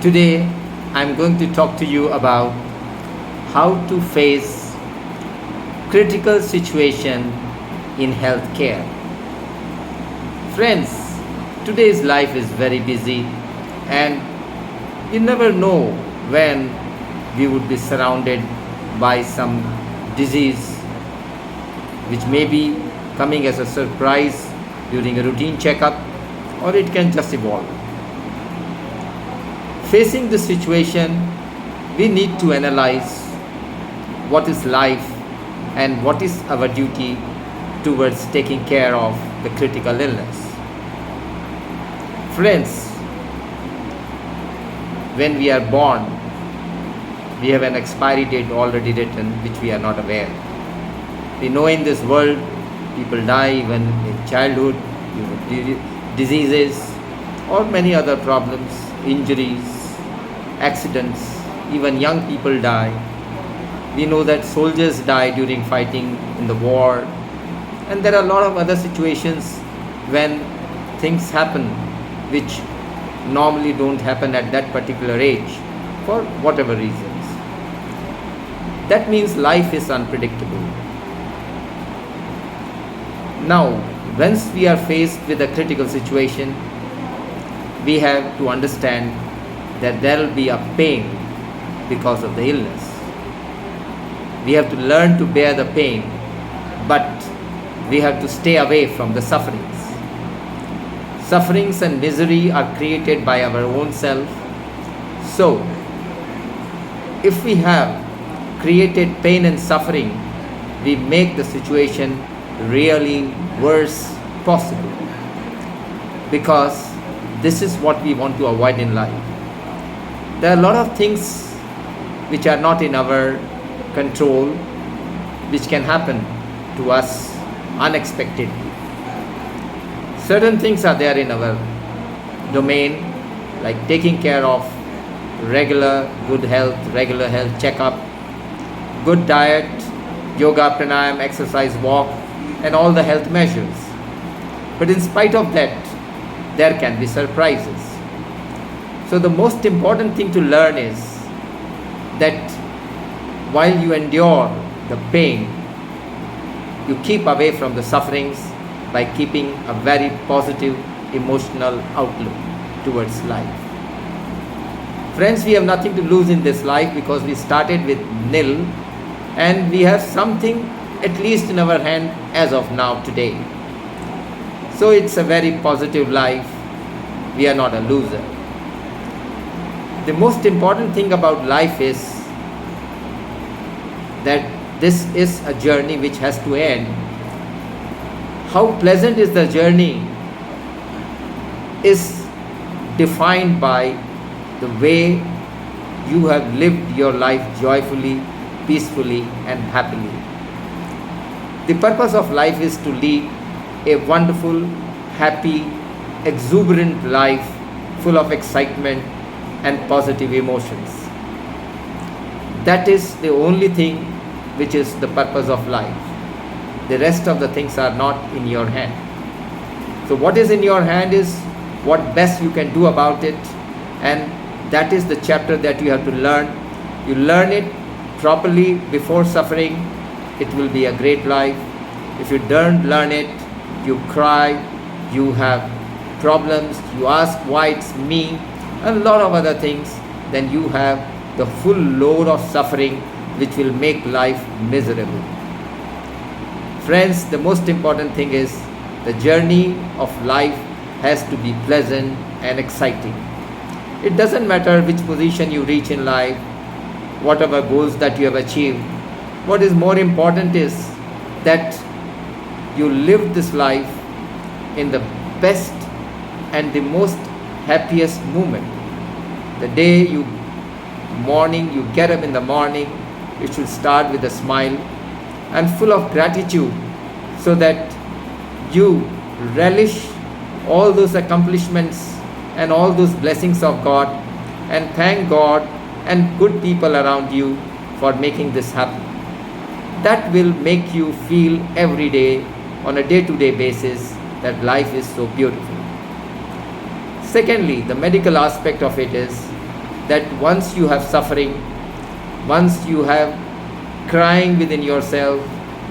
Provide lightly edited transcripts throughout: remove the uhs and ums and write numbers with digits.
Today, I'm going to talk to you about how to face critical situation in healthcare. Friends, today's life is very busy and you never know when we would be surrounded by some disease which may be coming as a surprise during a routine checkup, or it can just evolve. Facing this situation, we need to analyze what is life and what is our duty towards taking care of the critical illness. Friends, when we are born, we have an expiry date already written which we are not aware. We know in this world people die even in childhood due to diseases or many other problems, injuries, accidents, even young people die. We know that soldiers die during fighting in the war, and there are a lot of other situations when things happen which normally don't happen at that particular age for whatever reasons. That means life is unpredictable. Now, once we are faced with a critical situation, we have to understand that there will be a pain because of the illness. We have to learn to bear the pain, but we have to stay away from the sufferings. Sufferings and misery are created by our own self. So, if we have created pain and suffering, we make the situation really worse possible, because this is what we want to avoid in life. There are a lot of things which are not in our control which can happen to us unexpectedly. Certain things are there in our domain, like taking care of regular health checkup, good diet, yoga, pranayam, exercise, walk, and all the health measures. But in spite of that, there can be surprises. So the most important thing to learn is that while you endure the pain, you keep away from the sufferings by keeping a very positive emotional outlook towards life. Friends, we have nothing to lose in this life because we started with nil and we have something at least in our hand as of now today. So it's a very positive life. We are not a loser. The most important thing about life is that this is a journey which has to end. How pleasant is the journey is defined by the way you have lived your life joyfully, peacefully, and happily. The purpose of life is to lead a wonderful, happy, exuberant life full of excitement and positive emotions. That is the only thing which is the purpose of life. The rest of the things are not in your hand. So what is in your hand is what best you can do about it, and that is the chapter that you have to learn. You learn it properly before suffering, it will be a great life. If you don't learn it, you cry, you have problems, you ask why it's me, and a lot of other things, then you have the full load of suffering which will make life miserable. Friends, the most important thing is the journey of life has to be pleasant and exciting. It doesn't matter which position you reach in life, whatever goals that you have achieved. What is more important is that you live this life in the best and the most happiest moment. The day you get up in the morning, you should start with a smile and full of gratitude, so that you relish all those accomplishments and all those blessings of God, and thank God and good people around you for making this happen. That will make you feel every day on a day-to-day basis that life is so beautiful. Secondly, the medical aspect of it is that once you have suffering, once you have crying within yourself,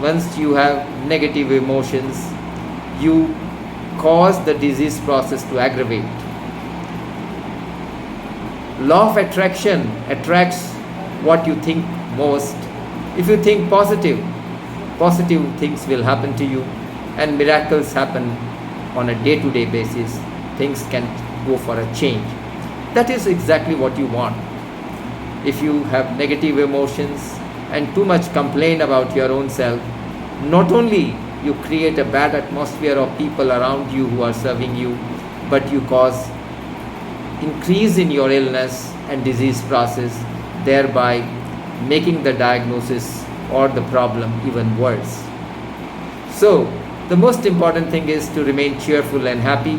once you have negative emotions, you cause the disease process to aggravate. Law of attraction attracts what you think most. If you think positive, positive things will happen to you, and miracles happen on a day-to-day basis. Things can go for a change. That is exactly what you want. If you have negative emotions and too much complain about your own self, not only you create a bad atmosphere of people around you who are serving you, but you cause increase in your illness and disease process, thereby making the diagnosis or the problem even worse. So, the most important thing is to remain cheerful and happy,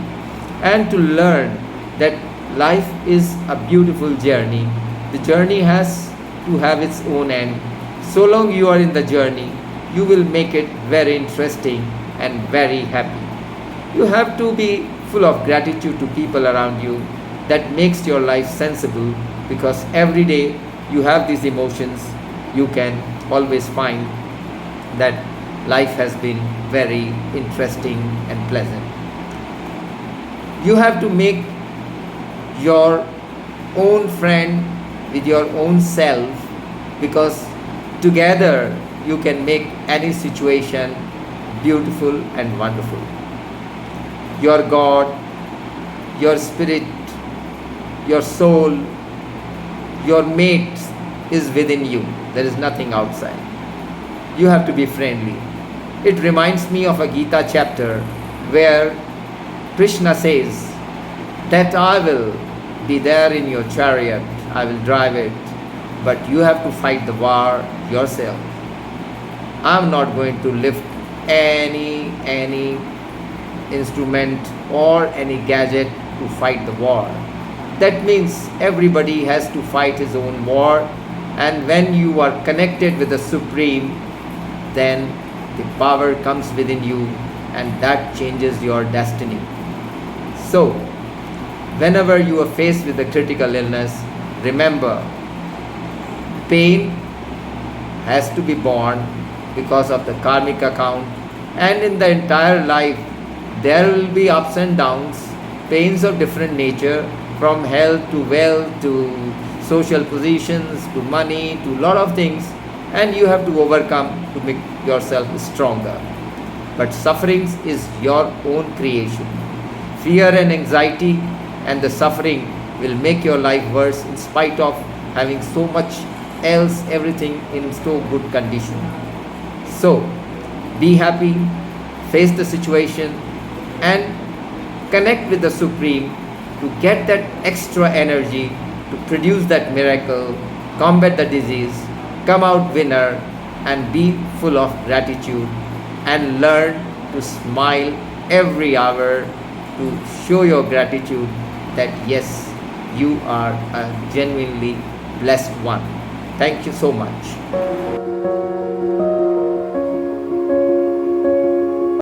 and to learn that life is a beautiful journey. The journey has to have its own end. So long you are in the journey, you will make it very interesting and very happy. You have to be full of gratitude to people around you. That makes your life sensible, because every day you have these emotions, you can always find that life has been very interesting and pleasant. You have to make your own friend with your own self, because together you can make any situation beautiful and wonderful. Your God, your spirit, your soul, your mate is within you. There is nothing outside. You have to be friendly. It reminds me of a Gita chapter where Krishna says that I will be there in your chariot, I will drive it, but you have to fight the war yourself. I am not going to lift any instrument or any gadget to fight the war. That means everybody has to fight his own war, and when you are connected with the Supreme, then the power comes within you, and that changes your destiny. So, whenever you are faced with a critical illness, remember, pain has to be borne because of the karmic account, and in the entire life there will be ups and downs, pains of different nature, from health to wealth to social positions to money to lot of things, and you have to overcome to make yourself stronger. But sufferings is your own creation. Fear and anxiety and the suffering will make your life worse, in spite of having so much else, everything in so good condition. So be happy, face the situation, and connect with the Supreme to get that extra energy to produce that miracle, combat the disease, come out winner, and be full of gratitude, and learn to smile every hour to show your gratitude that yes, you are a genuinely blessed one. Thank you so much.